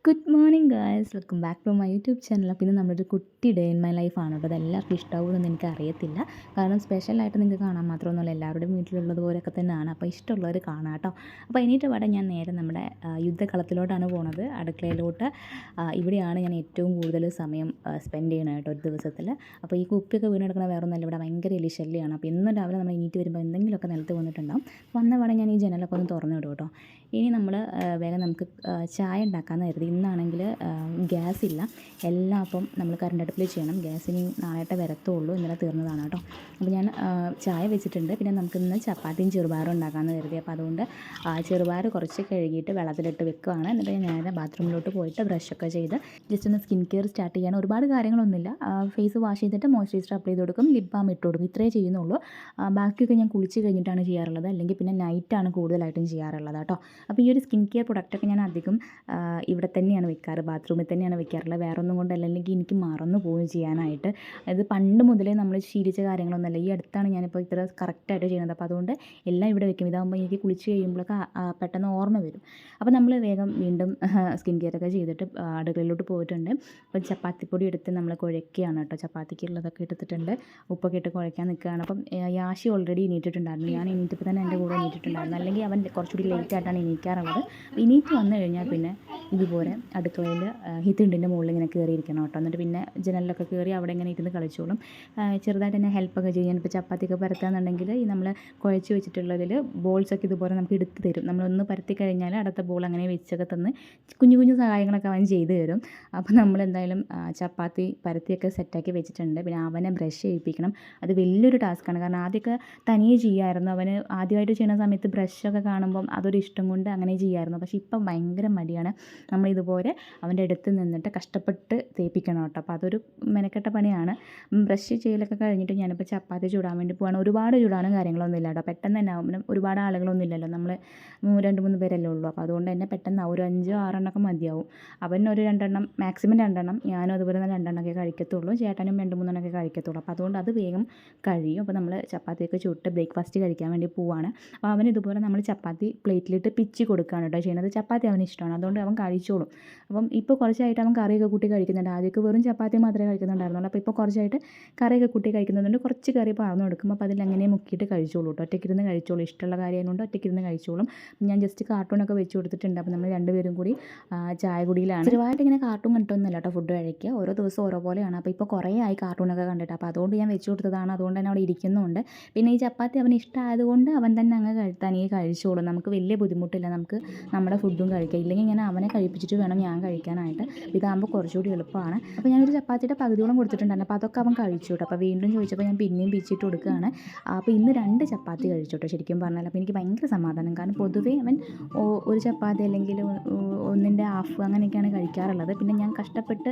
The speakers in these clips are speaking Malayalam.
Good morning guys, welcome back to my YouTube channel. അപ്പോൾ ഇന്ന് നമ്മളൊരു കുട്ടി ഡേ ഇൻ മൈ ലൈഫാണ്. അപ്പോൾ അതെല്ലാവർക്കും ഇഷ്ടമാവുമെന്ന് എനിക്ക് അറിയത്തില്ല. കാരണം സ്പെഷ്യലായിട്ട് നിങ്ങൾക്ക് കാണാൻ മാത്രമൊന്നുമല്ല, എല്ലാവരുടെയും വീട്ടിലുള്ളതുപോലെയൊക്കെ തന്നെയാണ്. അപ്പോൾ ഇഷ്ടമുള്ളവർ കാണാം കേട്ടോ. അപ്പോൾ എണീറ്റ പാടെ ഞാൻ നേരെ നമ്മുടെ യുദ്ധക്കളത്തിലോട്ടാണ് പോണത്, അടുക്കളയിലോട്ട്. ഇവിടെയാണ് ഞാൻ ഏറ്റവും കൂടുതൽ സമയം സ്പെൻഡ് ചെയ്യണം കേട്ടോ ഒരു ദിവസത്തിൽ. അപ്പോൾ ഈ കുപ്പിയൊക്കെ വീണ് കിടക്കണ വേറെ ഒന്നല്ല, ഇവിടെ ഭയങ്കര എലി ശല്യമാണ്. അപ്പോൾ ഇന്നും രാവിലെ നമ്മൾ എണീറ്റ് വരുമ്പോൾ എന്തെങ്കിലുമൊക്കെ നിലത്ത് വന്നിട്ടുണ്ടാവും. വന്ന പാടെ ഞാൻ ഈ ജനലൊക്കെ ഒന്ന് തുറന്നു വിടും കേട്ടോ. ഇനി നമ്മൾ വേഗം നമുക്ക് ചായ ഉണ്ടാക്കാമെന്ന് കരുതി. ഇന്നാണെങ്കിൽ ഗ്യാസ് ഇല്ല, എല്ലാം അപ്പം നമ്മൾ കറണ്ട് അടുപ്പിൽ ചെയ്യണം. ഗ്യാസിന് നാളെയായിട്ട് വരത്തുള്ളൂ, ഇന്നലെ തീർന്നതാണ് കേട്ടോ. അപ്പോൾ ഞാൻ ചായ വെച്ചിട്ടുണ്ട്. പിന്നെ നമുക്കിന്ന് ചപ്പാത്തിയും ചെറുപയറും ഉണ്ടാക്കാമെന്ന് കരുതി. അപ്പോൾ അതുകൊണ്ട് ചെറുപയർ കുറച്ച് കഴുകിയിട്ട് വെള്ളത്തിലിട്ട് വെക്കുകയാണ്. എന്നിട്ട് ഞാൻ നേരെ ബാത്റൂമിലോട്ട് പോയിട്ട് ബ്രഷൊക്കെ ചെയ്ത് ജസ്റ്റ് ഒന്ന് സ്കിൻ കെയർ സ്റ്റാർട്ട് ചെയ്യണം. ഒരുപാട് കാര്യങ്ങളൊന്നുമില്ല. ഫേസ് വാഷ് ചെയ്തിട്ട് മോയ്സ്ചറൈസർ അപ്ലൈ ചെയ്ത് കൊടുക്കും, ലിപ് ബാം ഇട്ട് കൊടുക്കും, ഇത്രയേ ചെയ്യുന്നുള്ളൂ. ബാക്കിയൊക്കെ ഞാൻ കുളിച്ച് കഴിഞ്ഞിട്ടാണ് ചെയ്യാറുള്ളത്, അല്ലെങ്കിൽ പിന്നെ നൈറ്റാണ് കൂടുതലായിട്ടും ചെയ്യാറുള്ളത് കേട്ടോ. അപ്പോൾ ഈ ഒരു സ്കിൻ കെയർ പ്രൊഡക്റ്റൊക്കെ ഞാൻ അധികം ഇവിടെ തന്നെയാണ് വെക്കാറ്, ബാത്റൂമിൽ തന്നെയാണ് വെക്കാറുള്ളത്. വേറെ ഒന്നും കൊണ്ടല്ല, അല്ലെങ്കിൽ എനിക്ക് മറന്നു പോവുകയും ചെയ്യാനായിട്ട്. അത് പണ്ട് മുതലേ നമ്മൾ ശീലിച്ച കാര്യങ്ങളൊന്നുമല്ല, ഈ അടുത്താണ് ഞാനിപ്പോൾ ഇത്ര കറക്റ്റായിട്ട് ചെയ്യുന്നത്. അപ്പോൾ അതുകൊണ്ട് എല്ലാം ഇവിടെ വെക്കും. ഇതാകുമ്പോൾ എനിക്ക് കുളിച്ച് കഴിയുമ്പോഴൊക്കെ പെട്ടെന്ന് ഓർമ്മ വരും. അപ്പോൾ നമ്മൾ വേഗം വീണ്ടും സ്കിൻ കെയറൊക്കെ ചെയ്തിട്ട് അടുക്കളയിലോട്ട് പോയിട്ടുണ്ട്. അപ്പോൾ ചപ്പാത്തിപ്പൊടി എടുത്ത് നമ്മൾ കുഴയ്ക്കുകയാണ് കേട്ടോ. ചപ്പാത്തിക്കുള്ളതൊക്കെ എടുത്തിട്ടുണ്ട്, ഉപ്പൊക്കെ ഇട്ട് കുഴയ്ക്കാൻ നിൽക്കുകയാണ്. അപ്പം യാഷി ഓൾറെഡി എണീറ്റിട്ടുണ്ടായിരുന്നു. ഞാൻ എണീറ്റപ്പോൾ തന്നെ എൻ്റെ കൂടെ എണീറ്റിട്ടുണ്ടായിരുന്നു, അല്ലെങ്കിൽ അവൻ കുറച്ചുകൂടി ലേറ്റായിട്ടാണ് എണീക്കാറുള്ളത്. എണീറ്റ് വന്നു കഴിഞ്ഞാൽ പിന്നെ ഇതുപോലെ അടുക്കളയിൽ ഈ തിണ്ടിൻ്റെ മുകളിൽ ഇങ്ങനെ കയറിയിരിക്കണം കേട്ടോ. എന്നിട്ട് പിന്നെ ജനലിലൊക്കെ കയറി അവിടെ ഇങ്ങനെ ഇരുന്ന് കളിച്ചോളും. ചെറുതായിട്ട് തന്നെ ഹെൽപ്പൊക്കെ ചെയ്യാൻ. ഇപ്പോൾ ചപ്പാത്തിയൊക്കെ പരത്താന്നുണ്ടെങ്കിൽ ഈ നമ്മൾ കുഴച്ച് വെച്ചിട്ടുള്ളതിൽ ബോൾസൊക്കെ ഇതുപോലെ നമുക്ക് എടുത്ത് തരും. നമ്മളൊന്ന് പരത്തി കഴിഞ്ഞാൽ അടുത്ത ബോൾ അങ്ങനെ വെച്ചൊക്കെ തന്ന് കുഞ്ഞു കുഞ്ഞു സഹായങ്ങളൊക്കെ അവൻ ചെയ്തു തരും. അപ്പോൾ നമ്മളെന്തായാലും ചപ്പാത്തി പരത്തിയൊക്കെ സെറ്റാക്കി വെച്ചിട്ടുണ്ട്. പിന്നെ അവനെ ബ്രഷ് ചെയ്യിപ്പിക്കണം. അത് വലിയൊരു ടാസ്ക്കാണ്. കാരണം ആദ്യമൊക്കെ തനിയെ ചെയ്യുമായിരുന്നു. അവന് ആദ്യമായിട്ട് ചെയ്യുന്ന സമയത്ത് ബ്രഷൊക്കെ കാണുമ്പം അതൊരു ഇഷ്ടം കൊണ്ട് അങ്ങനെ ചെയ്യുമായിരുന്നു. പക്ഷേ ഇപ്പം ഭയങ്കര മടിയാണ്. നമ്മളിതുപോലെ അവൻ്റെ അടുത്ത് നിന്നിട്ട് കഷ്ടപ്പെട്ട് തേപ്പിക്കണം കേട്ടോ. അപ്പോൾ അതൊരു മെനക്കെട്ട പണിയാണ്. ബ്രഷ് ചെയ്യലൊക്കെ കഴിഞ്ഞിട്ട് ഞാനിപ്പോൾ ചപ്പാത്തി ചൂടാൻ വേണ്ടി പോവാണ്. ഒരുപാട് ചൂടാനും കാര്യങ്ങളൊന്നും ഇല്ല കേട്ടോ. പെട്ടെന്ന് തന്നെ ആവും. ഒരുപാട് ആളുകളൊന്നും ഇല്ലല്ലോ, നമ്മൾ 2-3 പേരല്ലേ ഉള്ളൂ. അപ്പോൾ അതുകൊണ്ട് തന്നെ പെട്ടെന്ന് ഒരു 5-6 എണ്ണമൊക്കെ മതിയാവും. അവൻ ഒരു 2 എണ്ണം, മാക്സിമം 2 എണ്ണം, ഞാനും അതുപോലെ തന്നെ 2 എണ്ണമൊക്കെ കഴിക്കത്തുള്ളൂ. ചേട്ടനും 2-3 എണ്ണമൊക്കെ കഴിക്കത്തുള്ളൂ. അപ്പോൾ അതുകൊണ്ട് അത് വേഗം കഴിയും. അപ്പോൾ നമ്മൾ ചപ്പാത്തിയൊക്കെ ചുട്ട് ബ്രേക്ക്ഫാസ്റ്റ് കഴിക്കാൻ വേണ്ടി പോവാണ്. അപ്പോൾ അവൻ ഇതുപോലെ നമ്മൾ ചപ്പാത്തി പ്ലേറ്റിലിട്ട് പിച്ചി കൊടുക്കുകയാണ് കേട്ടോ ചെയ്യുന്നത്. ചപ്പാത്തി അവന് ഇഷ്ടമാണ്, അതുകൊണ്ട് അവൻ കഴിച്ചോളും. അപ്പം ഇപ്പോൾ കുറച്ചായിട്ട് അവൻ കറിയൊക്കെ കൂട്ടി കഴിക്കുന്നുണ്ട്. ആദ്യമൊക്കെ വെറും ചപ്പാത്തി മാത്രമേ കഴിക്കുന്നുണ്ടായിരുന്നുള്ളൂ. അപ്പോൾ ഇപ്പോൾ കുറച്ചായിട്ട് കറിയൊക്കെ കൂട്ടി കഴിക്കുന്നുണ്ട്. കുറച്ച് കറി പാർന്നു കൊടുക്കും. അപ്പോൾ അതിലങ്ങനെ മുക്കിയിട്ട് കഴിച്ചോളൂ കേട്ടോ. ഒറ്റയ്ക്കിരുന്ന് കഴിച്ചോളൂ. ഇഷ്ടമുള്ള കാര്യമായതുകൊണ്ട് ഒറ്റയ്ക്കിരുന്ന് കഴിച്ചോളും. ഞാൻ ജസ്റ്റ് കാർട്ടൂണൊക്കെ വെച്ച് കൊടുത്തിട്ടുണ്ട്. അപ്പോൾ നമ്മൾ രണ്ടുപേരും കൂടി ചായ കുടിയിലാണ്. ചെറുതായിട്ട് ഇങ്ങനെ കാർട്ടൂൺ കണ്ടിട്ടൊന്നുമല്ല കേട്ടോ ഫുഡ് കഴിക്കുക. ഓരോ ദിവസം ഓരോ പോലെയാണ്. അപ്പോൾ ഇപ്പോൾ കുറേ ആയി കാർട്ടൂണൊക്കെ കണ്ടിട്ട്. അപ്പോൾ അതുകൊണ്ട് ഞാൻ വെച്ച് കൊടുത്തതാണ്. അതുകൊണ്ട് തന്നെ അവിടെ ഇരിക്കുന്നുണ്ട്. പിന്നെ ഈ ചപ്പാത്തി അവന് ഇഷ്ടമായതുകൊണ്ട് അവൻ തന്നെ അങ്ങ് തനിയെ കഴിച്ചോളും. നമുക്ക് വലിയ ബുദ്ധിമുട്ടില്ല. നമുക്ക് നമ്മുടെ ഫുഡും കഴിക്കാം. ഇല്ലെങ്കിൽ ഞാൻ അവനെ കഴിപ്പിച്ചിട്ട് വേണം ഞാൻ കഴിക്കാനായിട്ട്. ഇതാകുമ്പോൾ കുറച്ചുകൂടി എളുപ്പമാണ്. അപ്പോൾ ഞാനൊരു ചപ്പാത്തിയുടെ പകുതിയോളം കൊടുത്തിട്ടുണ്ടായിരുന്നു. അപ്പോൾ അതൊക്കെ അവൻ കഴിച്ചു കേട്ടോ. അപ്പോൾ വീണ്ടും ചോദിച്ചപ്പോൾ ഞാൻ പിന്നെയും പിച്ചിട്ട് കൊടുക്കുകയാണ്. അപ്പോൾ ഇന്ന് 2 ചപ്പാത്തി കഴിച്ചു കേട്ടോ ശരിക്കും പറഞ്ഞാൽ. അപ്പോൾ എനിക്ക് ഭയങ്കര സമാധാനം. കാരണം പൊതുവേ അവൻ ഒരു ചപ്പാത്തി അല്ലെങ്കിൽ 1/2 അങ്ങനെയൊക്കെയാണ് കഴിക്കാറുള്ളത്. പിന്നെ ഞാൻ കഷ്ടപ്പെട്ട്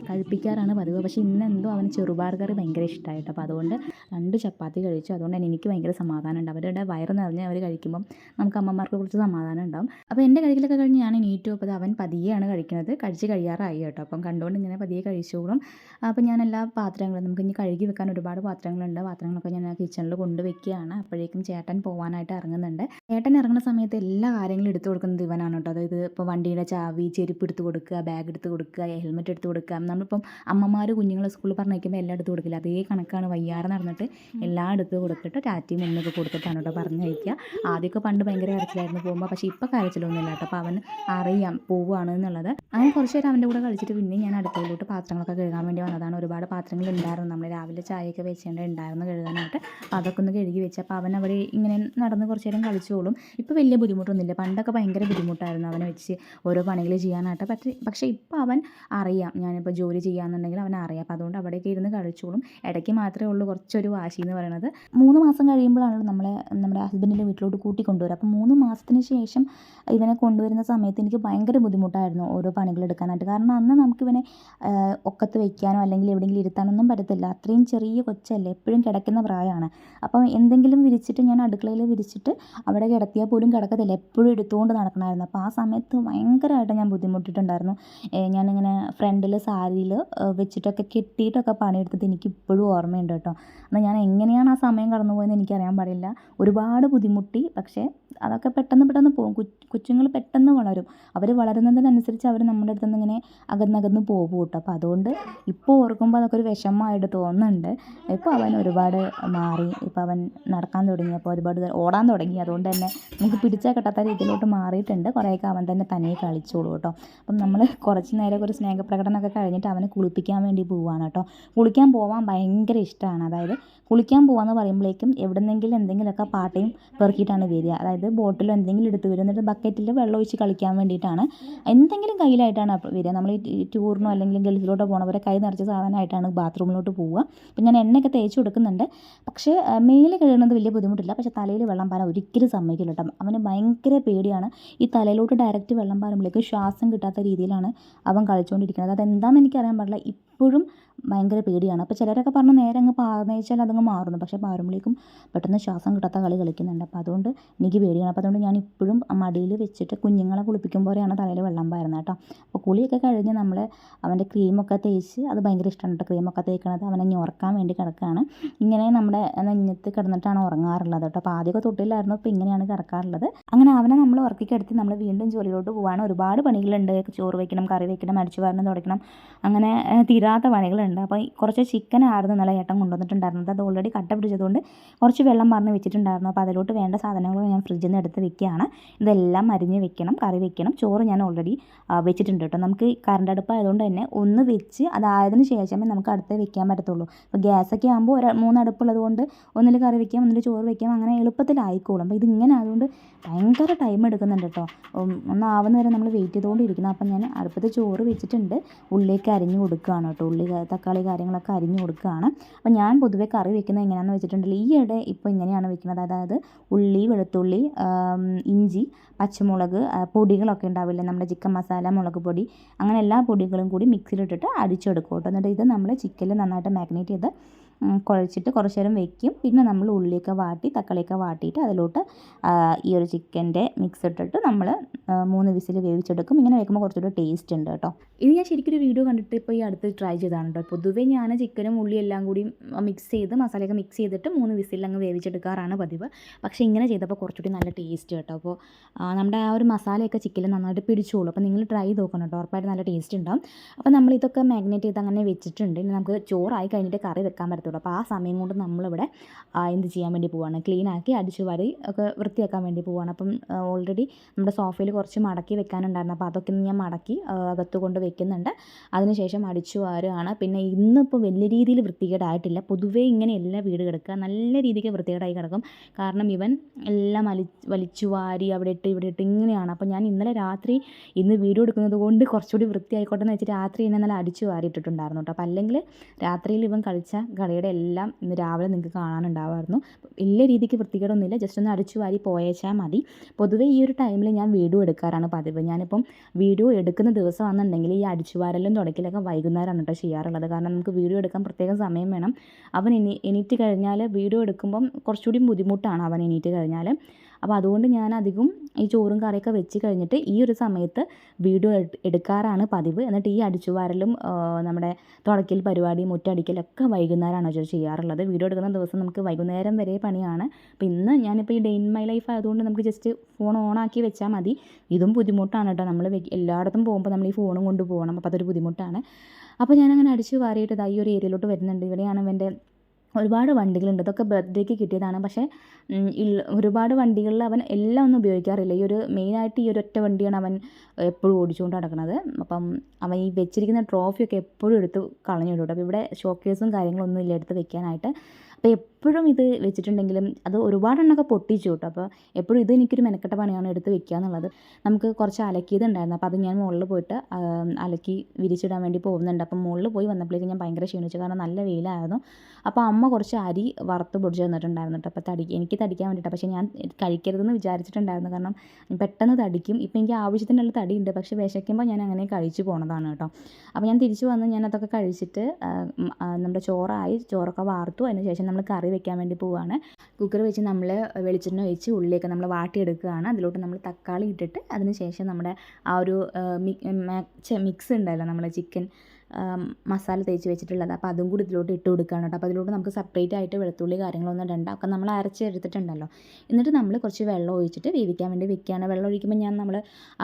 കഴിപ്പിക്കാറാണ് പതിവ്. പക്ഷേ ഇന്നെന്തോ അവന് ചെറുപയർ കറി ഭയങ്കര ഇഷ്ടമായിട്ട്. അപ്പോൾ അതുകൊണ്ട് 2 ചപ്പാത്തി കഴിച്ചു. അതുകൊണ്ട് തന്നെ എനിക്ക് ഭയങ്കര സമാധാനം ഉണ്ട്. അവരുടെ വയറ് നിറഞ്ഞ് അവർ കഴിക്കുമ്പം നമുക്ക് അമ്മമാർക്ക് കുറച്ച് സമാധാനം ഉണ്ടാവും. അപ്പോൾ എൻ്റെ കഴിക്കലൊക്കെ കഴിഞ്ഞ് ഞാൻ എണീറ്റു. അപ്പോൾ അവൻ പതിയെയാണ് കഴിക്കുന്നത്. കഴിച്ച് കഴിയാറായി കേട്ടോ. അപ്പം കണ്ടുകൊണ്ട് ഇങ്ങനെ പതിയെ കഴിച്ചോളും. അപ്പോൾ ഞാൻ എല്ലാ പാത്രങ്ങളും, നമുക്ക് ഇനി കഴുകി വെക്കാൻ ഒരുപാട് പാത്രങ്ങളുണ്ട്. പാത്രങ്ങളൊക്കെ ഞാൻ കിച്ചണിൽ കൊണ്ടുവയ്ക്കുകയാണ്. അപ്പോഴേക്കും ചേട്ടൻ പോകാനായിട്ട് ഇറങ്ങുന്നുണ്ട്. ചേട്ടൻ ഇറങ്ങുന്ന സമയത്ത് എല്ലാ കാര്യങ്ങളും എടുത്തു കൊടുക്കുന്നത് ഇവനാണ് കേട്ടോ. അതായത് ഇപ്പോൾ വണ്ടിയുടെ ചാവി, ചെരുപ്പ് എടുത്ത് കൊടുക്കുക, ബാഗ് എടുത്ത് കൊടുക്കുക, ഹെൽമെറ്റ് എടുത്ത് കൊടുക്കുക. നമ്മളിപ്പം അമ്മമാർ കുഞ്ഞുങ്ങളെ സ്കൂളിൽ പറഞ്ഞയക്കുമ്പോൾ എല്ലാം എടുത്ത് കൊടുക്കില്ല, അതേ കണക്കാണ്. വയ്യാറ് നടന്നിട്ട് എല്ലാം എടുത്ത് കൊടുത്തിട്ട് ടാറ്റയും എന്നൊക്കെ കൊടുത്തിട്ടാണ് കേട്ടോ പറഞ്ഞയക്കുക. ആദ്യമൊക്കെ പണ്ട് ഭയങ്കര കരച്ചിലായിരുന്നു പോകുമ്പോൾ. പക്ഷേ ഇപ്പോൾ കരച്ചിലൊന്നുമില്ല കേട്ടോ. അപ്പോൾ അവന് അറിയാം പോവുകയാണ് എന്നുള്ളത്. അങ്ങനെ കുറച്ച് നേരം അവൻ്റെ കൂടെ കളിച്ചിട്ട് പിന്നെ ഞാൻ അടുക്കളയിലോട്ട് പാത്രങ്ങളൊക്കെ കഴുകാൻ വേണ്ടി വന്നതാണ്. ഒരുപാട് പാത്രങ്ങൾ ഉണ്ടായിരുന്നു. നമ്മൾ രാവിലെ ചായയൊക്കെ വെച്ചേണ്ട ഉണ്ടായിരുന്നു കഴുകാനായിട്ട്. അപ്പോൾ അതൊക്കെ ഒന്ന് കഴുകി വെച്ച് അപ്പോൾ അവൻ അവിടെ ഇങ്ങനെ നടന്ന് കുറച്ച് നേരം കളിച്ചോളും. ഇപ്പോൾ വലിയ ബുദ്ധിമുട്ടൊന്നുമില്ല. പണ്ടൊക്കെ ഭയങ്കര ബുദ്ധിമുട്ടായിരുന്നു അവനെ വെച്ച് ഓരോ പണികൾ ചെയ്യാനായിട്ട്. പക്ഷേ ഇപ്പോൾ അവൻ അറിയാം, ഞാനിപ്പോൾ ജോലി ചെയ്യാമെന്നുണ്ടെങ്കിൽ അവൻ അറിയാം. അപ്പോൾ അതുകൊണ്ട് അവിടെയൊക്കെ ഇരുന്ന് കളിച്ചോളും. ഇടയ്ക്ക് മാത്രമേ ഉള്ളൂ കുറച്ചൊരു വാശി എന്ന് പറയുന്നത്. 3 മാസം കഴിയുമ്പോഴാണ് നമ്മുടെ ഹസ്ബൻഡിൻ്റെ വീട്ടിലോട്ട് കൂട്ടിക്കൊണ്ടുവരിക. അപ്പോൾ 3 മാസത്തിന് ശേഷം ഇവനെ കൊണ്ടുവരുന്ന സമയത്ത് എനിക്ക് ഭയങ്കര ബുദ്ധിമുട്ടായിരുന്നു ഓരോ പണികൾ എടുക്കാനായിട്ട്. കാരണം അന്ന് നമുക്കിവനെ ഒക്കത്ത് വയ്ക്കാനോ അല്ലെങ്കിൽ എവിടെയെങ്കിലും ഇരുത്താനൊന്നും പറ്റത്തില്ല. അത്രയും ചെറിയ കൊച്ചല്ലേ, എപ്പോഴും കിടക്കുന്ന പ്രായമാണ്. അപ്പോൾ എന്തെങ്കിലും വിരിച്ചിട്ട് ഞാൻ അടുക്കളയിൽ വിരിച്ചിട്ട് അവിടെ കിടത്തിയാൽ പോലും കിടക്കത്തില്ല, എപ്പോഴും എടുത്തുകൊണ്ട് നടക്കണമായിരുന്നു. അപ്പോൾ ആ സമയത്ത് ഭയങ്കരമായിട്ട് ഭയങ്കരമായിട്ട് ഞാൻ ബുദ്ധിമുട്ടിയിട്ടുണ്ടായിരുന്നു. ഞാനിങ്ങനെ ഫ്രണ്ടിൽ സാരിയിൽ വെച്ചിട്ടൊക്കെ കെട്ടിയിട്ടൊക്കെ പണിയെടുത്തത് എനിക്കിപ്പോഴും ഓർമ്മയുണ്ട് കേട്ടോ. എന്നാൽ ഞാൻ എങ്ങനെയാണ് ആ സമയം കടന്നു പോയതെന്ന് എനിക്കറിയാൻ പാടില്ല. ഒരുപാട് ബുദ്ധിമുട്ടി. പക്ഷേ അതൊക്കെ പെട്ടെന്ന് പെട്ടെന്ന് പോകും. കൊച്ചുങ്ങൾ പെട്ടെന്ന് വളരും. അവർ വളരുന്നതിനനുസരിച്ച് അവർ നമ്മുടെ അടുത്ത് നിന്ന് ഇങ്ങനെ അകന്നകന്ന് പോകും കേട്ടോ. അപ്പോൾ അതുകൊണ്ട് ഇപ്പോൾ ഓർക്കുമ്പോൾ അതൊക്കെ ഒരു വിഷമമായിട്ട് തോന്നുന്നുണ്ട്. ഇപ്പോൾ അവൻ ഒരുപാട് മാറി. ഇപ്പോൾ അവൻ നടക്കാൻ തുടങ്ങിയപ്പോൾ ഒരുപാട് ഓടാൻ തുടങ്ങി. അതുകൊണ്ട് തന്നെ നമുക്ക് പിടിച്ചാൽ കിട്ടാത്ത രീതിയിലോട്ട് മാറിയിട്ടുണ്ട്. കുറേയൊക്കെ അവൻ തന്നെ തനിയെ കളിച്ചോളൂ കേട്ടോ. അപ്പം നമ്മൾ കുറച്ച് നേരമൊക്കെ ഒരു സ്നേഹപ്രകടനമൊക്കെ കഴിഞ്ഞിട്ട് അവനെ കുളിപ്പിക്കാൻ വേണ്ടി പോവുകയാണ് കേട്ടോ. കുളിക്കാൻ പോകാൻ ഭയങ്കര ഇഷ്ടമാണ്. അതായത് കുളിക്കാൻ പോകാമെന്ന് പറയുമ്പോഴേക്കും എവിടെന്നെങ്കിലും എന്തെങ്കിലുമൊക്കെ പാട്ടയും പെറുക്കിയിട്ടാണ് വരിക. അതായത് ബോട്ടിലോ എന്തെങ്കിലും എടുത്ത് വരും. എന്നിട്ട് ബക്കറ്റിൽ വെള്ളം ഒഴിച്ച് കളിക്കാൻ വേണ്ടിയിട്ടാണ് എന്തെങ്കിലും കയ്യിലായിട്ടാണ് വരിക. നമ്മൾ ഈ ടൂറിനോ അല്ലെങ്കിൽ ഗൾഫിലോട്ടോ പോകണവരെ കൈ നിറച്ച സാധനമായിട്ടാണ് ബാത്റൂമിലോട്ട് പോവുക. അപ്പം ഞാൻ എണ്ണയൊക്കെ തേച്ച് കൊടുക്കുന്നുണ്ട്. പക്ഷേ മേല് കഴുകുന്നത് വലിയ ബുദ്ധിമുട്ടില്ല. പക്ഷേ തലയിൽ വെള്ളം പാരാൻ ഒരിക്കലും സമ്മതിക്കില്ല കേട്ടോ. അവന് ഭയങ്കര പേടിയാണ്. ഈ തലയിലോട്ട് ഡയറക്റ്റ് വെള്ളം പാരുമ്പോഴേക്കും ശ്വാസം കിട്ടാത്ത രീതിയിലാണ് അവൻ കളിച്ചുകൊണ്ടിരിക്കുന്നത്. അതെന്താണെന്ന് എനിക്കറിയാൻ പാടില്ല. ഇപ്പോഴും ഭയങ്കര പേടിയാണ്. അപ്പോൾ ചിലരൊക്കെ പറഞ്ഞ് നേരെ അങ്ങ് പാർന്നേച്ചാൽ അതങ്ങ് മാറുന്നു. പക്ഷേ പാരുമ്പോഴേക്കും പെട്ടെന്ന് ശ്വാസം കിട്ടാത്ത കളി കളിക്കുന്നുണ്ട്. അപ്പോൾ അതുകൊണ്ട് എനിക്ക് പേടിയാണ്. അപ്പോൾ അതുകൊണ്ട് ഞാൻ ഇപ്പോഴും മടിയിൽ വെച്ചിട്ട് കുഞ്ഞുങ്ങളെ കുളിപ്പിക്കുമ്പോഴാണ് തലയിൽ വെള്ളം പാരുന്നത് കേട്ടോ. അപ്പോൾ കുളിയൊക്കെ കഴിഞ്ഞ് നമ്മൾ അവൻ്റെ ക്രീമൊക്കെ തേച്ച്, അത് ഭയങ്കര ഇഷ്ടമാണ് കേട്ടോ ക്രീമൊക്കെ തേക്കണത്. അവനെ ഉറക്കാൻ വേണ്ടി കിടക്കുകയാണ്. ഇങ്ങനെ നമ്മുടെ നെഞ്ഞത്ത് കിടന്നിട്ടാണ് ഉറങ്ങാറുള്ളത് കേട്ടോ. അപ്പോൾ ആദ്യമൊക്കെ തൊട്ടിലായിരുന്നു, ഇപ്പോൾ ഇങ്ങനെയാണ് കിടക്കാറുള്ളത്. അങ്ങനെ അവനെ നമ്മൾ ഉറക്കിക്കിടത്തി നമ്മൾ വീണ്ടും ജോലിയിലോട്ട് പോവുകയാണ്. ഒരുപാട് പണികളുണ്ട്. ചോറ് വയ്ക്കണം, കറി വയ്ക്കണം, അടിച്ചു വാരണം, തുടയ്ക്കണം, അങ്ങനെ തീരാത്ത പണികളുണ്ട്. അപ്പോൾ കുറച്ച് ചിക്കനായിരുന്നു ഇന്നലെ ഏട്ടൻ കൊണ്ടുവന്നിട്ടുണ്ടായിരുന്നത്. അത് ഓൾറെഡി കട്ട പിടിച്ചതുകൊണ്ട് കുറച്ച് വെള്ളം പറഞ്ഞ് വെച്ചിട്ടുണ്ടായിരുന്നു. അപ്പോൾ അതിലോട്ട് വേണ്ട സാധനങ്ങൾ ഞാൻ ഫ്രിഡ്ജിൽ നിന്ന് എടുത്ത് വെക്കുകയാണ്. ഇതെല്ലാം അരിഞ്ഞ് വെക്കണം, കറി വെക്കണം. ചോറ് ഞാൻ ഓൾറെഡി വെച്ചിട്ടുണ്ട് കേട്ടോ. നമുക്ക് കറണ്ട് അടുപ്പായതുകൊണ്ട് തന്നെ ഒന്ന് വെച്ച് അതായതിനു ശേഷമേ നമുക്ക് അടുത്ത് വെക്കാൻ പറ്റത്തുള്ളൂ. ഇപ്പോൾ ഗ്യാസൊക്കെ ആകുമ്പോൾ 3 അടുപ്പുള്ളത് കൊണ്ട് ഒന്നിൽ കറി വെക്കാം, ഒന്നിൽ ചോറ് വെക്കാം, അങ്ങനെ എളുപ്പത്തിലായിക്കോളും. അപ്പോൾ ഇതിങ്ങനെ ആയതുകൊണ്ട് ഭയങ്കര ടൈം എടുക്കുന്നുണ്ട് കേട്ടോ. ഒന്നാവുന്ന വരെ നമ്മൾ വെയിറ്റ് ചെയ്തുകൊണ്ടിരിക്കണം. അപ്പം ഞാൻ അടുപ്പത്ത് ചോറ് വെച്ചിട്ടുണ്ട്. ഉള്ളിലേക്ക് അരിഞ്ഞ് കൊടുക്കുകയാണ് കേട്ടോ. ഉള്ളി, തക്കാളി കാര്യങ്ങളൊക്കെ അരിഞ്ഞ് കൊടുക്കുകയാണ്. അപ്പോൾ ഞാൻ പൊതുവെ കറി വെക്കുന്നത് എങ്ങനെയാണെന്ന് വെച്ചിട്ടുണ്ടെങ്കിൽ ഈയിടെ ഇപ്പോൾ ഇങ്ങനെയാണ് വെക്കുന്നത്. അതായത് ഉള്ളി, വെളുത്തുള്ളി, ഇഞ്ചി, പച്ചമുളക്, പൊടികളൊക്കെ ഉണ്ടാവില്ലേ നമ്മുടെ ചിക്കൻ മസാല, മുളക് പൊടി, അങ്ങനെ എല്ലാ പൊടികളും കൂടി മിക്സിയിലിട്ടിട്ട് അടിച്ചെടുക്കും കേട്ടോ. എന്നിട്ട് ഇത് നമ്മൾ ചിക്കനിൽ നന്നായിട്ട് മാഗ്നേറ്റ് ചെയ്ത് കുഴച്ചിട്ട് കുറച്ച് നേരം വെക്കും. പിന്നെ നമ്മൾ ഉള്ളിയൊക്കെ വാട്ടി തക്കാളിയൊക്കെ വാട്ടിയിട്ട് അതിലോട്ട് ഈ ഒരു ചിക്കൻ്റെ മിക്സ് ഇട്ടിട്ട് നമ്മൾ 3 വിസിൽ വേവിച്ചെടുക്കും. ഇങ്ങനെ വെക്കുമ്പോൾ കുറച്ചുകൂടി ടേസ്റ്റ് ഉണ്ട് കേട്ടോ. ഇത് ഞാൻ ശരിക്കും ഒരു വീഡിയോ കണ്ടിട്ട് ഇപ്പോൾ ഈ അടുത്ത് ട്രൈ ചെയ്തതാണ് കേട്ടോ. പൊതുവേ ഞാൻ ചിക്കനും ഉള്ളിയും എല്ലാം കൂടി മിക്സ് ചെയ്ത് മസാലയൊക്കെ മിക്സ് ചെയ്തിട്ട് 3 വിസിൽ അങ്ങ് വേവിച്ചെടുക്കാറാണ് പതിവ്. പക്ഷേ ഇങ്ങനെ ചെയ്തപ്പോൾ കുറച്ചുകൂടി നല്ല ടേസ്റ്റ് കേട്ടോ. അപ്പോൾ നമ്മുടെ ആ ഒരു മസാലയൊക്കെ ചിക്കനിൽ നന്നായിട്ട് പിടിച്ചോളൂ. അപ്പോൾ നിങ്ങൾ ട്രൈ ചെയ്ത് നോക്കണം കേട്ടോ. ഉറപ്പായിട്ട് നല്ല ടേസ്റ്റ് ഉണ്ടാവും. അപ്പോൾ നമ്മളിതൊക്കെ മാഗ്നേറ്റ് ചെയ്ത് അങ്ങനെ വെച്ചിട്ടുണ്ട്. ഇനി നമുക്ക് ചോറായി കഴിഞ്ഞിട്ട് കറി വെക്കാൻ പറ്റത്തുള്ളൂ. അപ്പോൾ ആ സമയം കൊണ്ട് നമ്മളിവിടെ എന്ത് ചെയ്യാൻ വേണ്ടി പോവുകയാണ്, ക്ലീനാക്കി അടിച്ചു വാരി ഒക്കെ വൃത്തിയാക്കാൻ വേണ്ടി പോവുകയാണ്. അപ്പം ഓൾറെഡി നമ്മുടെ സോഫയിൽ കുറച്ച് മടക്കി വെക്കാനുണ്ടായിരുന്നു. അപ്പോൾ അതൊക്കെ ഞാൻ മടക്കി അകത്ത് കൊണ്ട് വെക്കുന്നുണ്ട്. അതിനുശേഷം അടിച്ചു വാരുകയാണ്. പിന്നെ ഇന്നിപ്പോൾ വലിയ രീതിയിൽ വൃത്തികേടായിട്ടില്ല. പൊതുവേ ഇങ്ങനെ എല്ലാ വീട് കിടക്കുക നല്ല രീതിക്ക് വൃത്തികേടായി കിടക്കും. കാരണം ഇവൻ എല്ലാം വലിച്ചു വാരി അവിടെ ഇട്ട് ഇവിടെ ഇട്ട് ഇങ്ങനെയാണ്. അപ്പോൾ ഞാൻ ഇന്നലെ രാത്രി ഇന്ന് വീഡിയോ എടുക്കുന്നത് കൊണ്ട് കുറച്ചുകൂടി വൃത്തിയായിക്കോട്ടെ എന്ന് വെച്ചിട്ട് രാത്രി എന്നെ നല്ല അടിച്ചു വാരിയിട്ടിട്ടുണ്ടായിരുന്നു കേട്ടോ. അപ്പോൾ അല്ലെങ്കിൽ രാത്രിയിൽ ഇവൻ കളിച്ച കളിയുടെ എല്ലാം ഇന്ന് രാവിലെ നിങ്ങൾക്ക് കാണാനുണ്ടാവുമായിരുന്നു. വലിയ രീതിക്ക് വൃത്തികേടൊന്നുമില്ല. ജസ്റ്റ് ഒന്ന് അടിച്ചു വാരി പോയേച്ചാൽ മതി. പൊതുവേ ഈ ഒരു ടൈമിൽ ഞാൻ വീഡിയോ എടുക്കാറാണ് പതിവ്. ഞാനിപ്പം വീഡിയോ എടുക്കുന്ന ദിവസമാണെന്നുണ്ടെങ്കിൽ ഈ അടിച്ചുവാരലും തുടക്കലൊക്കെ വൈകുന്നേരമാണ് കേട്ടോ ചെയ്യാറുള്ളത്. കാരണം നമുക്ക് വീഡിയോ എടുക്കാൻ പ്രത്യേകം സമയം വേണം. അവൻ എണീറ്റ് കഴിഞ്ഞാൽ വീഡിയോ എടുക്കുമ്പം കുറച്ചുകൂടി ബുദ്ധിമുട്ടാണ് അവൻ എണീറ്റ് കഴിഞ്ഞാൽ. അപ്പോൾ അതുകൊണ്ട് ഞാൻ അധികം ഈ ചോറും കറിയൊക്കെ വെച്ച് കഴിഞ്ഞിട്ട് ഈ ഒരു സമയത്ത് വീഡിയോ എടുക്കാറാണ് പതിവ്. എന്നിട്ട് ഈ അടിച്ചുവാരലും നമ്മുടെ തുടക്കൽ പരിപാടി മുറ്റടിക്കലൊക്കെ വൈകുന്നേരമാണ് ചെയ്യാറുള്ളത്. വീഡിയോ എടുക്കുന്ന ദിവസം നമുക്ക് വൈകുന്നേരം വരെ പണിയാണ്. അപ്പോൾ ഇന്ന് ഞാനിപ്പോൾ ഈ ഡേ ഇൻ മൈ ലൈഫ് ആയതുകൊണ്ട് നമുക്ക് ജസ്റ്റ് ഫോൺ ഓണാക്കി വെച്ചാൽ മതി. ഇതും ബുദ്ധിമുട്ടാണ് കേട്ടോ. നമ്മൾ എല്ലായിടത്തും പോകുമ്പോൾ നമ്മൾ ഈ ഫോണും കൊണ്ട് പോകണം. അപ്പോൾ അതൊരു ബുദ്ധിമുട്ടാണ്. അപ്പോൾ ഞാനങ്ങനെ അടിച്ചു വാരിയിട്ട് ഈ ഒരു ഏരിയയിലോട്ട് വരുന്നുണ്ട്. ഇവിടെയാണ് എൻ്റെ ഒരുപാട് വണ്ടികളുണ്ട്. ഇതൊക്കെ ബർത്ത്ഡേക്ക് കിട്ടിയതാണ്. പക്ഷേ ഒരുപാട് വണ്ടികളിൽ അവൻ എല്ലാം ഒന്നും ഉപയോഗിക്കാറില്ല. ഈ ഒരു മെയിനായിട്ട് ഈ ഒരു ഒറ്റ വണ്ടിയാണ് അവൻ എപ്പോഴും ഓടിച്ചുകൊണ്ട് നടക്കുന്നത്. അപ്പം അവൻ ഈ വെച്ചിരിക്കുന്ന ട്രോഫിയൊക്കെ എപ്പോഴും എടുത്ത് കളഞ്ഞിടും കേട്ടോ. അപ്പോൾ ഇവിടെ ഷോക്കേസും കാര്യങ്ങളൊന്നും ഇല്ല എടുത്ത് വെക്കാനായിട്ട്. അപ്പോൾ എപ്പോഴും ഇത് വെച്ചിട്ടുണ്ടെങ്കിലും അത് ഒരുപാടെണ്ണമൊക്കെ പൊട്ടിച്ചു കേട്ടോ. അപ്പോൾ എപ്പോഴും ഇത് എനിക്കൊരു മെനക്കെട്ട പണിയാണ് എടുത്ത് വെക്കുക എന്നുള്ളത്. നമുക്ക് കുറച്ച് അലക്കിയതുണ്ടായിരുന്നു. അപ്പോൾ അത് ഞാൻ മുകളിൽ പോയിട്ട് അലക്കി വിരിച്ചിടാൻ വേണ്ടി പോകുന്നുണ്ട്. അപ്പം മുകളിൽ പോയി വന്നപ്പോഴേക്കും ഞാൻ ഭയങ്കര ക്ഷീണിച്ചു. കാരണം നല്ല വെയിലായിരുന്നു. അപ്പോൾ അമ്മ കുറച്ച് അരി വറുത്ത് പൊടിച്ച് തന്നിട്ടുണ്ടായിരുന്നു കേട്ടോ. അപ്പോൾ എനിക്ക് തടിക്കാൻ വേണ്ടിയിട്ട്. പക്ഷേ ഞാൻ കഴിക്കരുതെന്ന് വിചാരിച്ചിട്ടുണ്ടായിരുന്നു. കാരണം പെട്ടെന്ന് തടിക്കും. ഇപ്പോൾ എനിക്ക് ആവശ്യത്തിനുള്ള തടിയുണ്ട്. പക്ഷേ വിശക്കുമ്പോൾ ഞാൻ അങ്ങനെ കഴിച്ചു പോണതാണ് കേട്ടോ. അപ്പോൾ ഞാൻ തിരിച്ചു വന്ന് ഞാനതൊക്കെ കഴിച്ചിട്ട് നമ്മുടെ ചോറൊക്കെ വാർത്തു. അതിന് ശേഷം നമ്മൾ കറി വെക്കാൻ വേണ്ടി പോവുകയാണ്. കുക്കർ വെച്ച് നമ്മൾ വെളിച്ചെണ്ണ ഒഴിച്ച് ഉള്ളിയൊക്കെ നമ്മൾ വാട്ടിയെടുക്കുകയാണ്. അതിലോട്ട് നമ്മൾ തക്കാളി ഇട്ടിട്ട് അതിന് ശേഷം നമ്മുടെ ആ ഒരു മിക്സ് ഉണ്ടല്ലോ നമ്മൾ ചിക്കൻ മസാല തേച്ച് വെച്ചിട്ടുള്ളത്, അപ്പോൾ അതും കൂടി ഇതിലോട്ട് ഇട്ട് കൊടുക്കുകയാണ് കേട്ടോ. അപ്പോൾ അതിലോട്ട് നമുക്ക് സെപ്പറേറ്റ് ആയിട്ട് വെളുത്തുള്ളി കാര്യങ്ങളൊന്നും ഇടണ്ട, ഒക്കെ നമ്മൾ അരച്ചെടുത്തിട്ടുണ്ടല്ലോ. എന്നിട്ട് നമ്മൾ കുറച്ച് വെള്ളം ഒഴിച്ചിട്ട് വേവിക്കാൻ വേണ്ടി വെക്കുകയാണ്. വെള്ളം ഒഴിക്കുമ്പോൾ നമ്മൾ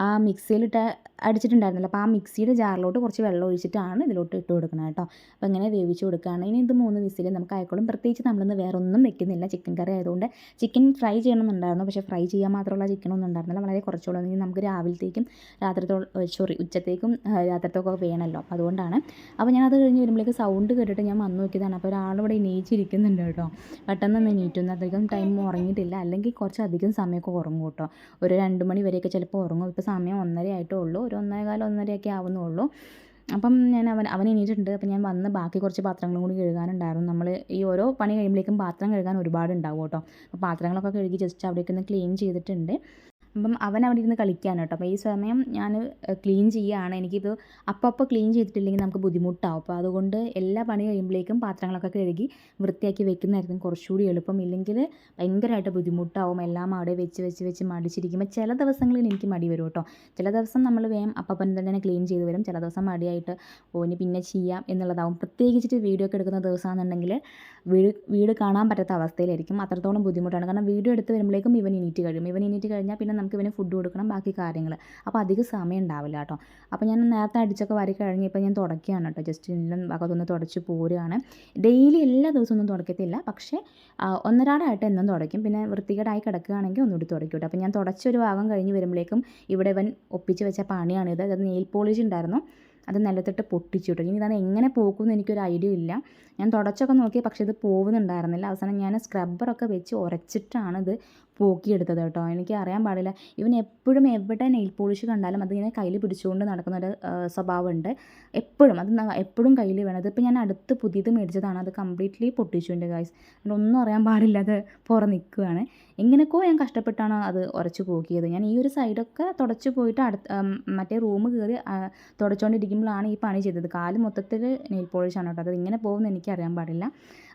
ആ മിക്സിയിലിട്ട് അടിച്ചിട്ടുണ്ടായിരുന്നല്ലോ, അപ്പോൾ ആ മിക്സിയുടെ ജാറിലോട്ട് കുറച്ച് വെള്ളം ഒഴിച്ചിട്ടാണ് ഇതിലോട്ട് ഇട്ട് കൊടുക്കുന്നത് കേട്ടോ. അപ്പോൾ ഇങ്ങനെ വേവിച്ച് കൊടുക്കുകയാണ്. ഇനി ഇത് 3 വിസിൽ നമുക്ക് ആയിക്കോളും. പ്രത്യേകിച്ച് നമ്മളിന്ന് വേറെ ഒന്നും വെക്കുന്നില്ല, ചിക്കൻ കറി ആയതുകൊണ്ട്. ചിക്കൻ ഫ്രൈ ചെയ്യണമെന്നുണ്ടായിരുന്നു, പക്ഷേ ഫ്രൈ ചെയ്യാൻ മാത്രമുള്ള ചിക്കനൊന്നും ഉണ്ടായിരുന്നില്ല, വളരെ കുറച്ചുള്ളൂ. ഇനി നമുക്ക് രാവിലത്തേക്കും ഉച്ചത്തേക്കും രാത്രിത്തേക്കൊക്കെ വേണമല്ലോ, അപ്പോൾ അതുകൊണ്ടാണ്. അപ്പോൾ ഞാൻ അത് കഴിഞ്ഞ് വരുമ്പോഴേക്ക് സൗണ്ട് കേട്ടിട്ട് ഞാൻ വന്ന് നോക്കിയതാണ്. അപ്പോൾ ഒരാളിവിടെ എണീച്ചിരിക്കുന്നുണ്ട് കേട്ടോ. പെട്ടെന്ന് എണീറ്റുന്നു, അധികം ടൈം ഉറങ്ങിയിട്ടില്ല, അല്ലെങ്കിൽ കുറച്ചധികം സമയമൊക്കെ ഉറങ്ങും കേട്ടോ. ഒരു 2 മണി വരെയൊക്കെ ചിലപ്പോൾ ഉറങ്ങും. ഇപ്പോൾ സമയം 1:30 ആയിട്ടേ ഉള്ളൂ, ഒരു 1:15 ആവുന്നുള്ളൂ. അപ്പം ഞാൻ അവൻ എണീറ്റിട്ടുണ്ട്. അപ്പം ഞാൻ വന്ന് ബാക്കി കുറച്ച് പാത്രങ്ങളും കൂടി കഴുകാനുണ്ടായിരുന്നു. നമ്മൾ ഈ ഓരോ പണി കഴിയുമ്പോഴേക്കും പാത്രം കഴുകാൻ ഒരുപാടുണ്ടാവും കേട്ടോ. അപ്പോൾ പാത്രങ്ങളൊക്കെ കഴുകി ജസ്റ്റ് അവിടേക്ക് ഒന്ന് ക്ലീൻ ചെയ്തിട്ടുണ്ട്. അപ്പം അവൻ അവിടെ ഇരുന്ന് കളിക്കുകയാണ് കേട്ടോ. അപ്പോൾ ഈ സമയം ഞാൻ ക്ലീൻ ചെയ്യുകയാണ്. എനിക്കിത് അപ്പോൾ ക്ലീൻ ചെയ്തിട്ടില്ലെങ്കിൽ നമുക്ക് ബുദ്ധിമുട്ടാവും. അപ്പോൾ അതുകൊണ്ട് എല്ലാ പണി കഴിയുമ്പോഴേക്കും പാത്രങ്ങളൊക്കെ കഴുകി വൃത്തിയാക്കി വെക്കുന്നതായിരിക്കും കുറച്ചുകൂടി എളുപ്പം. ഇല്ലെങ്കിൽ ഭയങ്കരമായിട്ട് ബുദ്ധിമുട്ടാവും. എല്ലാം അവിടെ വെച്ച് മടിച്ചിരിക്കുമ്പോൾ ചില ദിവസങ്ങളിൽ എനിക്ക് മടി വരും കേട്ടോ. ചില ദിവസം നമ്മൾ വേഗം അപ്പം തന്നെ ക്ലീൻ ചെയ്ത് വരും. ചില ദിവസം മടിയായിട്ട് ഇനി പിന്നെ ചെയ്യാം എന്നുള്ളതാവും. പ്രത്യേകിച്ചിട്ട് വീഡിയോ ഒക്കെ എടുക്കുന്ന ദിവസമാണെന്നുണ്ടെങ്കിൽ വീട് കാണാൻ പറ്റാത്ത അവസ്ഥയിലായിരിക്കും. അത്രത്തോളം ബുദ്ധിമുട്ടാണ്. കാരണം വീഡിയോ എടുത്ത് വരുമ്പോഴേക്കും ഇവൻ എണീറ്റ് കഴിഞ്ഞാൽ പിന്നെ നമുക്ക് ഇവന് ഫുഡ് കൊടുക്കണം, ബാക്കി കാര്യങ്ങൾ. അപ്പോൾ അധികം സമയം ഉണ്ടാവില്ല കേട്ടോ. അപ്പോൾ ഞാൻ നേരത്തെ അടിച്ചൊക്കെ വരി കഴിഞ്ഞ് ഇപ്പോൾ ഞാൻ തുടക്കുകയാണ് കേട്ടോ. ജസ്റ്റ് എല്ലാം ഭാഗത്തൊന്ന് തുടച്ച് പോരുകയാണ്. ഡെയിലി എല്ലാ ദിവസവും ഒന്നും തുടക്കത്തില്ല, പക്ഷേ ഒന്നരാടായിട്ട് എന്നും തുടയ്ക്കും. പിന്നെ വൃത്തികേടായി കിടക്കുകയാണെങ്കിൽ ഒന്നുകൂടി തുടയ്ക്കും കേട്ടോ. അപ്പോൾ ഞാൻ തുടച്ചൊരു ഭാഗം കഴിഞ്ഞ് വരുമ്പോഴേക്കും ഇവിടെ ഇവൻ ഒപ്പിച്ച് വെച്ച പണിയാണിത്. അത് നെയിൽ പോളിഷ് ഉണ്ടായിരുന്നു, അത് നിലത്തിട്ട് പൊട്ടിച്ചു കേട്ടോ. ഇനി ഇതാണ് എങ്ങനെ പോകുമെന്ന് എനിക്കൊരു ഐഡിയ ഇല്ല. ഞാൻ തുടച്ചൊക്കെ നോക്കി, പക്ഷേ ഇത് പോകുന്നുണ്ടായിരുന്നില്ല. അവസാനം ഞാൻ സ്ക്രബ്ബറൊക്കെ വെച്ച് ഉരച്ചിട്ടാണ് ഇത് പോക്കിയെടുത്തത് കേട്ടോ. എനിക്ക് അറിയാൻ പാടില്ല, ഇവൻ എപ്പോഴും എവിടെ നെയിൽ പോളിഷ് കണ്ടാലും അതിങ്ങനെ കയ്യിൽ പിടിച്ചുകൊണ്ട് നടക്കുന്നൊരു സ്വഭാവമുണ്ട്. എപ്പോഴും കയ്യിൽ വേണം. ഇതിപ്പോൾ ഞാൻ അടുത്ത് പുതിയത് മേടിച്ചതാണ്, അത് കംപ്ലീറ്റ്ലി പൊട്ടിച്ചു എൻ്റെ ഗായ്സ്. ഒന്നും അറിയാൻ പാടില്ല, അത് പുറം നിൽക്കുകയാണ്. എങ്ങനെയൊക്കെയോ ഞാൻ കഷ്ടപ്പെട്ടാണ് അത് ഉരച്ച് പോക്കിയത്. ഞാൻ ഈ ഒരു സൈഡൊക്കെ തുടച്ച് പോയിട്ട് മറ്റേ റൂം കയറി തുടച്ചുകൊണ്ടിരിക്കുമ്പോഴാണ് ഈ പണി ചെയ്തത്. കാല് മൊത്തത്തിൽ നെയിൽ പോളിഷാണ് കേട്ടോ. അത് ഇങ്ങനെ പോകുമെന്ന് എനിക്കറിയാൻ പാടില്ല.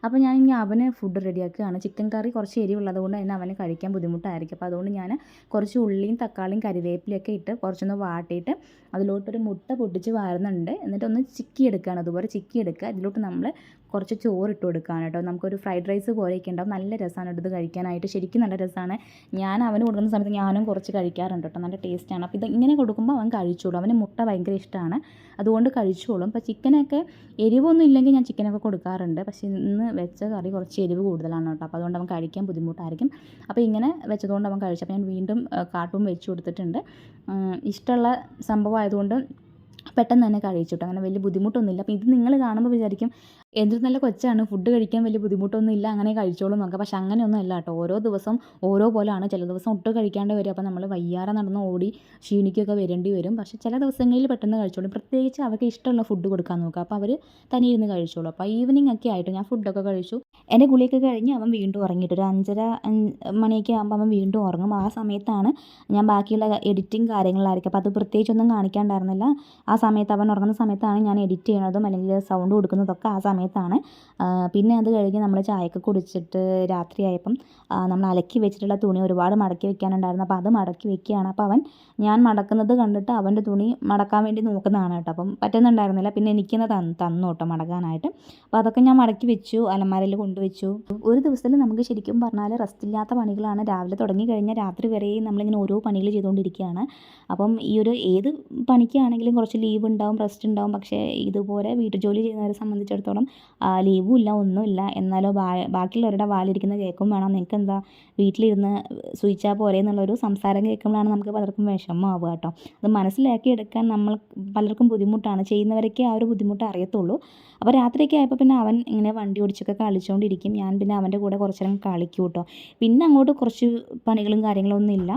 അപ്പോൾ ഞാൻ ഇനി അവന് ഫുഡ് റെഡിയാക്കുകയാണ്. ചിക്കൻ കറി കുറച്ച് എരിവുള്ളത് കൊണ്ട് തന്നെ അവന് കഴിക്കാൻ ബുദ്ധിമുട്ടായിരിക്കും. അപ്പോൾ അതുകൊണ്ട് ഞാൻ കുറച്ച് ഉള്ളിയും തക്കാളിയും കരിവേപ്പിലൊക്കെ ഇട്ട് കുറച്ചൊന്ന് വാട്ടിയിട്ട് അതിലോട്ടൊരു മുട്ട പൊട്ടിച്ച് വാരുന്നുണ്ട്. എന്നിട്ടൊന്ന് ചിക്കി എടുക്കുകയാണ്. അതുപോലെ ചിക്കി എടുക്കുക. ഇതിലോട്ട് നമ്മൾ കുറച്ച് ചോറിട്ട് കൊടുക്കുകയാണ് കേട്ടോ. നമുക്കൊരു ഫ്രൈഡ് റൈസ് പോലെയൊക്കെ ഉണ്ടാവും. നല്ല രസമാണ് ഇത് കഴിക്കാനായിട്ട്, ശരിക്കും നല്ല രസമാണ്. ഞാൻ അവന് കൊടുക്കുന്ന സമയത്ത് ഞാനും കുറച്ച് കഴിക്കാറുണ്ട് കേട്ടോ. നല്ല ടേസ്റ്റാണ്. അപ്പോൾ ഇത് ഇങ്ങനെ കൊടുക്കുമ്പോൾ അവൻ കഴിച്ചോളും. അവന് മുട്ട ഭയങ്കര ഇഷ്ടമാണ്, അതുകൊണ്ട് കഴിച്ചോളും. ഇപ്പോൾ ചിക്കനൊക്കെ എരിവൊന്നും ഇല്ലെങ്കിൽ ഞാൻ ചിക്കനൊക്കെ കൊടുക്കാറുണ്ട്, പക്ഷേ ഇന്ന് വെച്ച കറി കുറച്ച് എരിവ് കൂടുതലാണ് കേട്ടോ. അപ്പോൾ അതുകൊണ്ട് അവൻ കഴിക്കാൻ ബുദ്ധിമുട്ടായിരിക്കും. അപ്പോൾ ഇങ്ങനെ വെച്ചതുകൊണ്ട് അവൻ കഴിച്ചു. അപ്പോൾ ഞാൻ വീണ്ടും കാർട്ടൂൺ വെച്ച് കൊടുത്തിട്ടുണ്ട്. ഇഷ്ടമുള്ള സംഭവമായതുകൊണ്ട് പെട്ടെന്ന് തന്നെ കഴിച്ചു കേട്ടോ. അങ്ങനെ വലിയ ബുദ്ധിമുട്ടൊന്നുമില്ല. അപ്പോൾ ഇത് നിങ്ങൾ കാണുമ്പോൾ വിചാരിക്കും എന്തൊരു നല്ല കൊച്ചാണ്, ഫുഡ് കഴിക്കാൻ വലിയ ബുദ്ധിമുട്ടൊന്നും ഇല്ല, അങ്ങനെ കഴിച്ചോളൂ നോക്കാം. പക്ഷെ അങ്ങനെയൊന്നും അല്ല കേട്ടോ. ഓരോ ദിവസം ഓരോ പോലെയാണ്. ചില ദിവസം ഒട്ടും കഴിക്കാണ്ട് വരും. അപ്പോൾ നമ്മൾ വയ്യാതെ നടന്ന് ഓടി ക്ഷീണിക്കൊക്കെ വരേണ്ടി വരും. പക്ഷേ ചില ദിവസങ്ങളിൽ പെട്ടെന്ന് കഴിച്ചോളും. പ്രത്യേകിച്ച് അവർക്ക് ഇഷ്ടമുള്ള ഫുഡ് കൊടുക്കാൻ നോക്കുക, അപ്പോൾ അവർ തനിയിരുന്ന് കഴിച്ചോളൂ. അപ്പോൾ ഈവനിങ് ഒക്കെ ആയിട്ട് ഞാൻ ഫുഡൊക്കെ കഴിച്ചു. എൻ്റെ കുളിയൊക്കെ കഴിഞ്ഞ് അവൻ വീണ്ടും ഉറങ്ങിയിട്ട് ഒരു 5:30 മണിയൊക്കെ ആകുമ്പോൾ അവൻ വീണ്ടും ഉറങ്ങും. ആ സമയത്താണ് ഞാൻ ബാക്കിയുള്ള എഡിറ്റിങ് കാര്യങ്ങളിലായിരിക്കും. അപ്പോൾ അത് പ്രത്യേകിച്ചൊന്നും കാണിക്കാണ്ടായിരുന്നില്ല. ആ സമയത്ത് അവൻ ഉറങ്ങുന്ന സമയത്താണ് ഞാൻ എഡിറ്റ് ചെയ്യണതും അല്ലെങ്കിൽ സൗണ്ട് കൊടുക്കുന്നതൊക്കെ ആ സമയത്താണ്. പിന്നെ അത് കഴിഞ്ഞ് നമ്മൾ ചായയൊക്കെ കുടിച്ചിട്ട് രാത്രിയായപ്പം നമ്മൾ അലക്കി വെച്ചിട്ടുള്ള തുണി ഒരുപാട് മടക്കി വെക്കാനുണ്ടായിരുന്നു. അപ്പോൾ അത് മടക്കി വെക്കുകയാണ്. അപ്പോൾ ഞാൻ മടക്കുന്നത് കണ്ടിട്ട് അവൻ്റെ തുണി മടക്കാൻ വേണ്ടി നോക്കുന്നതാണ് കേട്ടോ. അപ്പം പറ്റുന്നുണ്ടായിരുന്നില്ല. പിന്നെ എനിക്കെന്ന് തന്നു കേട്ടോ മടക്കാനായിട്ട്. അപ്പോൾ അതൊക്കെ ഞാൻ മടക്കി വെച്ചു, അലമാരയിൽ കൊണ്ടുവച്ചു. ഒരു ദിവസത്തിൽ നമുക്ക് ശരിക്കും പറഞ്ഞാൽ റെസ്റ്റ് ഇല്ലാത്ത പണികളാണ്. രാവിലെ തുടങ്ങി കഴിഞ്ഞാൽ രാത്രി വരെയും നമ്മളിങ്ങനെ ഓരോ പണികൾ ചെയ്തുകൊണ്ടിരിക്കുകയാണ്. അപ്പം ഈ ഒരു ഏത് പണിക്കാണെങ്കിലും കുറച്ച് ലീവ് ഉണ്ടാവും, റെസ്റ്റ് ഉണ്ടാവും. പക്ഷേ ഇതുപോലെ വീട്ടുജോലി ചെയ്യുന്നവരെ സംബന്ധിച്ചിടത്തോളം ലീവും ഇല്ല, ഒന്നുമില്ല. എന്നാലോ ബാക്കിയുള്ളവരുടെ വാലിരിക്കുന്ന കേൾക്കും വേണം, നിങ്ങൾക്ക് എന്താ വീട്ടിലിരുന്ന് സൂചിച്ചാൽ പോരെ എന്നുള്ളൊരു സംസാരം കേൾക്കുമ്പോഴാണ് നമുക്ക് പലർക്കും വിഷമമാവുക കേട്ടോ. അത് മനസ്സിലാക്കി എടുക്കാൻ പലർക്കും ബുദ്ധിമുട്ടാണ്. ചെയ്യുന്നവരൊക്കെ ആ ഒരു ബുദ്ധിമുട്ട് അറിയത്തുള്ളൂ. അപ്പോൾ രാത്രിയൊക്കെ ആയപ്പോൾ പിന്നെ അവൻ ഇങ്ങനെ വണ്ടി ഓടിച്ചൊക്കെ കളിച്ചുകൊണ്ടിരിക്കും. ഞാൻ പിന്നെ അവൻ്റെ കൂടെ കുറച്ച് നേരം കളിക്കും കേട്ടോ. പിന്നെ അങ്ങോട്ട് കുറച്ച് പണികളും കാര്യങ്ങളൊന്നും ഇല്ല.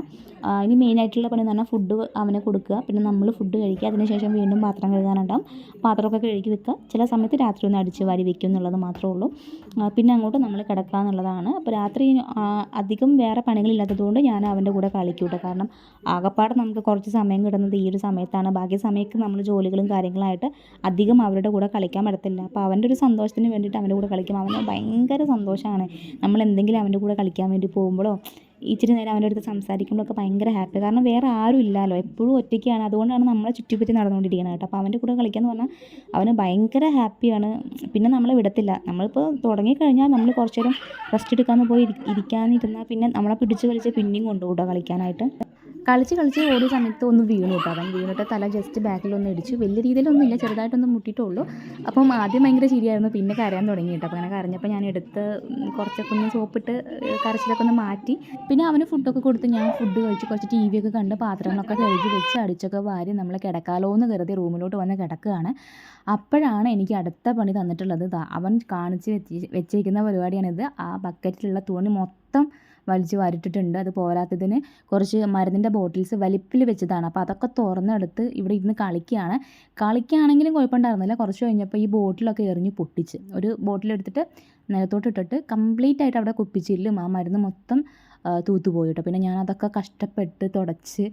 ഇനി മെയിനായിട്ടുള്ള പണി എന്ന് പറഞ്ഞാൽ ഫുഡ് അവനെ കൊടുക്കുക, പിന്നെ നമ്മൾ ഫുഡ് കഴിക്കുക. അതിനുശേഷം വീണ്ടും പാത്രം കഴുകാനുണ്ടാവും. പാത്രമൊക്കെ കഴുകി വെക്കുക. ചില സമയത്ത് രാത്രി ഒന്ന് അടിച്ച് വലിച്ചു വാരി വെക്കും എന്നുള്ളത് മാത്രമേ ഉള്ളൂ. പിന്നെ അങ്ങോട്ട് നമ്മൾ കിടക്കുക എന്നുള്ളതാണ്. അപ്പോൾ രാത്രി അധികം വേറെ പണികളില്ലാത്തതുകൊണ്ട് ഞാൻ അവൻ്റെ കൂടെ കളിക്കും കേട്ടോ. കാരണം ആകപ്പാടെ നമുക്ക് കുറച്ച് സമയം കിട്ടുന്നത് ഈ ഒരു സമയത്താണ്. ബാക്കി സമയത്ത് നമ്മൾ ജോലികളും കാര്യങ്ങളായിട്ട് അധികം അവരുടെ കൂടെ കളിക്കാൻ പറ്റത്തില്ല. അപ്പോൾ അവൻ്റെ ഒരു സന്തോഷത്തിന് വേണ്ടിയിട്ട് അവൻ്റെ കൂടെ കളിക്കും. അവന് ഭയങ്കര സന്തോഷമാണ് നമ്മൾ എന്തെങ്കിലും അവൻ്റെ കൂടെ കളിക്കാൻ വേണ്ടി പോകുമ്പോഴോ ഇച്ചിരി നേരം അവൻ്റെ അടുത്ത് സംസാരിക്കുമ്പോഴൊക്കെ ഭയങ്കര ഹാപ്പി. കാരണം വേറെ ആരും ഇല്ലല്ലോ, എപ്പോഴും ഒറ്റയ്ക്കാണ്. അതുകൊണ്ടാണ് നമ്മളെ ചുറ്റിപ്പറ്റി നടന്നുകൊണ്ടിരിക്കുന്നത് കേട്ടോ. അപ്പോൾ അവൻ്റെ കൂടെ കളിക്കാമെന്ന് പറഞ്ഞാൽ അവന് ഭയങ്കര ഹാപ്പിയാണ്. പിന്നെ നമ്മളെ വിടത്തില്ല. നമ്മളിപ്പോൾ തുടങ്ങിക്കഴിഞ്ഞാൽ നമ്മൾ കുറച്ച് നേരം റെസ്റ്റ് എടുക്കാമെന്ന് പോയി ഇരിക്കാനിരുന്നാൽ പിന്നെ നമ്മളെ പിടിച്ച് വലിച്ച് പിന്നെയും കൊണ്ടുപോകും കളിക്കാനായിട്ട്. കളിച്ച് ഓരോ സമയത്ത് ഒന്ന് വീണു കേട്ടോ. അവൻ വീണിട്ട് തല ജസ്റ്റ് ബാക്കിലൊന്ന് ഇടിച്ചു. വലിയ രീതിയിലൊന്നും ഇല്ല, ചെറുതായിട്ടൊന്ന് മുട്ടിയിട്ടുള്ളൂ. അപ്പം ആദ്യം ഭയങ്കര ചിരിയായിരുന്നു, പിന്നെ കരയാൻ തുടങ്ങി കേട്ടോ. അപ്പോൾ അങ്ങനെ കരഞ്ഞപ്പോൾ ഞാൻ എടുത്ത് കുറച്ചൊക്കെ ഒന്ന് സോപ്പിട്ട് കരച്ചിലൊക്കെ ഒന്ന് മാറ്റി. പിന്നെ അവന് ഫുഡൊക്കെ കൊടുത്ത് ഞാൻ ഫുഡ് കഴിച്ച് കുറച്ച് ടി വി ഒക്കെ കണ്ട് പാത്രങ്ങളൊക്കെ കഴുകി വെച്ച് അടിച്ചൊക്കെ വാരി നമ്മൾ കിടക്കാലോ എന്ന് കരുതി റൂമിലോട്ട് വന്ന് കിടക്കുകയാണ്. അപ്പോഴാണ് എനിക്ക് അടുത്ത പണി തന്നിട്ടുള്ളത്. അവൻ കാണിച്ച് വെച്ചിരിക്കുന്ന പരിപാടിയാണിത്. ആ ബക്കറ്റിലുള്ള തുണി മൊത്തം വലിച്ച് വാരിട്ടിട്ടുണ്ട്. അത് പോരാത്തതിന് കുറച്ച് മരുന്നിൻ്റെ ബോട്ടിൽസ് വലിപ്പിൽ വെച്ചതാണ്. അപ്പോൾ അതൊക്കെ തുറന്നെടുത്ത് ഇവിടെ ഇരുന്ന് കളിക്കുകയാണെങ്കിലും കുഴപ്പമുണ്ടായിരുന്നില്ല. കുറച്ച് കഴിഞ്ഞപ്പോൾ ഈ ബോട്ടിലൊക്കെ എറിഞ്ഞ് പൊട്ടിച്ച് ഒരു ബോട്ടിലെടുത്തിട്ട് നിലത്തോട്ടിട്ടിട്ട് കംപ്ലീറ്റ് ആയിട്ട് അവിടെ കുപ്പിച്ചില്ലും ആ മരുന്ന് മൊത്തം തൂത്തുപോയി കേട്ടോ. പിന്നെ ഞാനതൊക്കെ കഷ്ടപ്പെട്ട് തുടച്ച്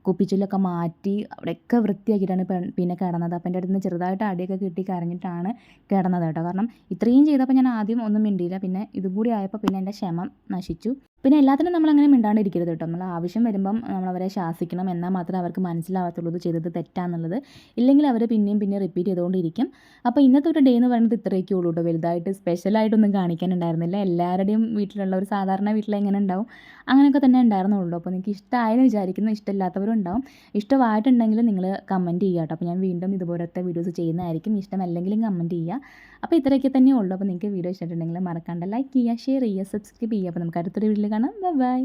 കുപ്പിച്ചില്ലൊക്കെ മാറ്റി അവിടെയൊക്കെ വൃത്തിയാക്കിയിട്ടാണ് പിന്നെ കിടന്നത്. അപ്പം എൻ്റെ അടുത്ത് നിന്ന് ചെറുതായിട്ട് അടിയൊക്കെ കിട്ടി കരഞ്ഞിട്ടാണ് കിടന്നത് കേട്ടോ. കാരണം ഇത്രയും ചെയ്തപ്പോൾ ഞാൻ ആദ്യം ഒന്നും മിണ്ടിയില്ല. പിന്നെ ഇതും കൂടി ആയപ്പോൾ പിന്നെ എൻ്റെ ക്ഷമ നശിച്ചു. പിന്നെ എല്ലാത്തിനും നമ്മളങ്ങനെ മിണ്ടാണ്ടിരിക്കരുത് കേട്ടോ. നമ്മൾ ആവശ്യം വരുമ്പം നമ്മളവരെ ശാസിക്കണം. എന്നാൽ മാത്രമേ അവർക്ക് മനസ്സിലാവത്തുള്ളൂ ഇത് ചെയ്തത് തെറ്റാന്നുള്ളത്. ഇല്ലെങ്കിൽ അവർ പിന്നെയും റിപ്പീറ്റ് ചെയ്തുകൊണ്ടിരിക്കും. അപ്പോൾ ഇന്നത്തെ ഒരു ഡേ എന്ന് പറയുന്നത് ഇത്രയൊക്കെ ഉള്ളൂ കേട്ടോ. വലുതായിട്ട് സ്പെഷ്യലായിട്ടൊന്നും കാണിക്കാനുണ്ടായിരുന്നില്ല. എല്ലാവരുടെയും വീട്ടിലുള്ള ഒരു സാധാരണ വീട്ടിൽ എങ്ങനെ ഉണ്ടാവും അങ്ങനെയൊക്കെ തന്നെ ഉണ്ടായിരുന്നുള്ളൂ. അപ്പോൾ നിങ്ങൾക്ക് ഇഷ്ടമായെന്ന് വിചാരിക്കുന്നു. ഇഷ്ടമില്ലാത്തവരും ഉണ്ടാവും. ഇഷ്ടമായിട്ടുണ്ടെങ്കിൽ നിങ്ങൾ കമൻറ്റ് ചെയ്യുക കേട്ടോ. അപ്പോൾ ഞാൻ വീണ്ടും ഇതുപോലത്തെ വീഡിയോസ് ചെയ്യുന്നതായിരിക്കും. ഇഷ്ടമല്ലെങ്കിലും കമൻറ്റ് ചെയ്യുക. അപ്പോൾ ഇത്രയൊക്കെ തന്നെ ഉള്ളൂ. അപ്പോൾ നിങ്ങൾക്ക് വീഡിയോ ഇഷ്ടമായിട്ടുണ്ടെങ്കിൽ മറക്കാണ്ട് ലൈക്ക് ചെയ്യുക, ഷെയർ ചെയ്യുക, സബ്സ്ക്രൈബ് ചെയ്യുക. അപ്പോൾ നമുക്ക് അടുത്തൊരു വീഡിയോയിൽ കാണാം. ബൈ.